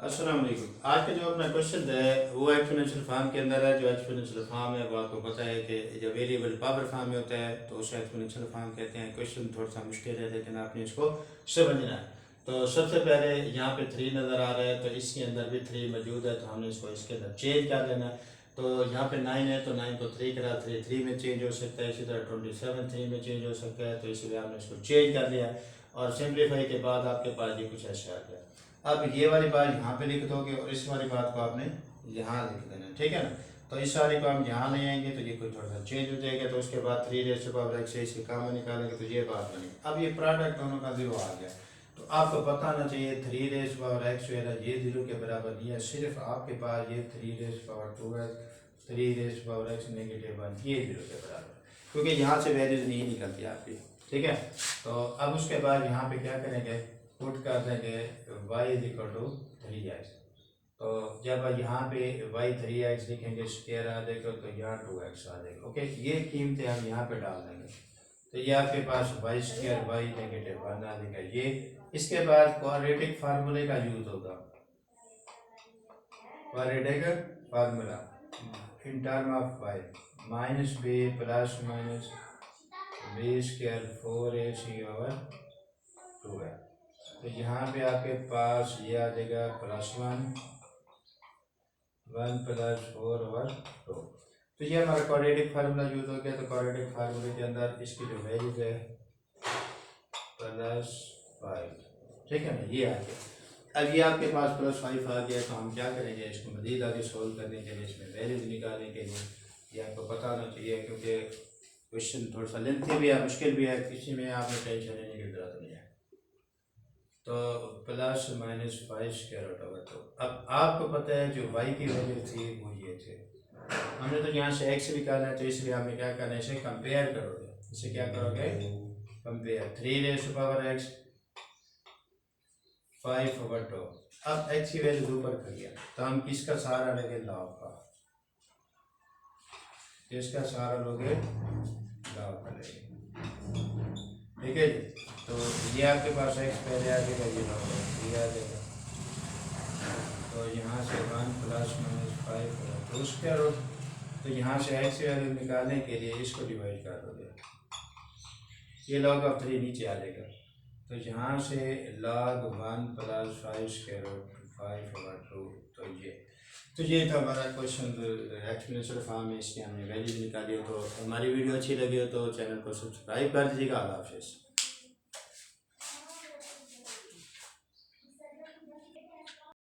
अस्सलाम वालेकुम। आज का जो अपना क्वेश्चन है वो एक्सपोनेंशियल फॉर्म के अंदर है। जो एक्सपोनेंशियल फॉर्म है वो आपको पता है कि जब वेरिएबल पावर फॉर्म में होता है तो उसे एक्सपोनेंशियल फॉर्म कहते हैं। क्वेश्चन थोड़ा सा मुश्किल है लेकिन आपने इसको समझना है। तो सबसे पहले यहाँ पे 3 नज़र आ रहा है, तो इसके अंदर भी 3 मौजूद है, तो हमने इसको इसके अंदर चेंज कर लेना है। तो यहाँ पे 9 है तो 9 को 3 करा, 3 3 में चेंज हो सकता है। इसी तरह 27 3 में चेंज हो सकता है, तो इसलिए हमने इसको चेंज कर लिया और सिंप्लीफाई के बाद आपके पास ये कुछ ऐसा आ गया। अब ये वाली बात यहाँ पे लिख दोगे और इस वाली बात को आपने यहाँ लिख देना, ठीक है ना। तो इस वाली को हम यहाँ ले आएंगे तो ये कुछ थोड़ा सा चेंज हो जाएगा। तो उसके बाद 3 रेज़ टू पावर x से इसके कामा निकालेंगे तो ये बात बनेगी। अब ये प्रोडक्ट दोनों का 0 आ गया, तो आपको पता होना चाहिए 3 रेज़ टू पावर x जो है ना ये 0 के बराबर नहीं है। सिर्फ आपके पास ये 3 raise to power 2x 3 raise to power x negative 1 ये 0 के बराबर, क्योंकि यहाँ से वैल्यूज नहीं निकलती आपकी, ठीक है। तो अब उसके बाद यहाँ पे क्या करेंगे, पुट कर देंगे y is equal to 3x। तो जब यहाँ पे y 3x लिखेंगे स्क्वायर आ जाएगा तो यहाँ 2x आ जाएगा। ओके, ये कीमतें हम यहाँ पे डाल देंगे तो ये आपके पास y स्क्वायर y नेगेटिव 1 आ जाएगा। ये इसके बाद क्वाड्रेटिक फार्मूले का यूज होगा। Quadratic formula in term of y minus b plus minus b square 4ac over 2 है। तो यहाँ पे आपके पास ये आ जाएगा +1 1 प्लस 4 ओवर 2। तो ये हमारा क्वाड्रेटिक फार्मूला यूज हो गया। तो क्वाड्रेटिक फार्मूले के अंदर इसकी जो वैल्यू है +5, ठीक है ना, ये आ गया। अब ये आपके पास +5 आ गया, तो हम क्या करेंगे, इसको मज़ीद आगे सोल्व करने के लिए इसमें वैल्यूज निकालने के लिए ये आपको पता होना चाहिए, क्योंकि क्वेश्चन थोड़ा सा लेंथी भी है, मुश्किल भी है, किसी में आपने टेंशन लेने की जरूरत नहीं है। तो plus minus 5 square root over 2। अब आपको पता है जो y की वैल्यू थी वो ये थे, हमने तो यहाँ से x निकालना है, तो इसलिए हमें क्या करना है, इसे कंपेयर करोगे। इसे क्या करोगे, compare 3 raise to power x 5 over 2। अब x की वैल्यू ऊपर कर लिया तो हम किसका सहारा लेंगे, लॉग का। किसका सहारा लोगे, लॉग का लेंगे, ठीक है जी। तो ये आपके पास x पहले आ जाएगा, ये लॉग ये आ जाएगा। तो यहाँ से 1 प्लस माइनस 5 होगा तो उसके रूट, तो यहाँ से x वैल्यू निकालने के लिए इसको डिवाइड कर दोगे, ये लॉग ऑफ 3 नीचे आ जाएगा। तो यहाँ से log 1 plus 5 square root 5 over 2। तो ये था हमारा क्वेश्चन एक्सपोनेंशियल फॉर्म में, इसकी हमने वैल्यू निकाली हो। तो हमारी वीडियो अच्छी लगी हो तो चैनल को सब्सक्राइब कर दीजिएगा। अल्लाह हाफिज़।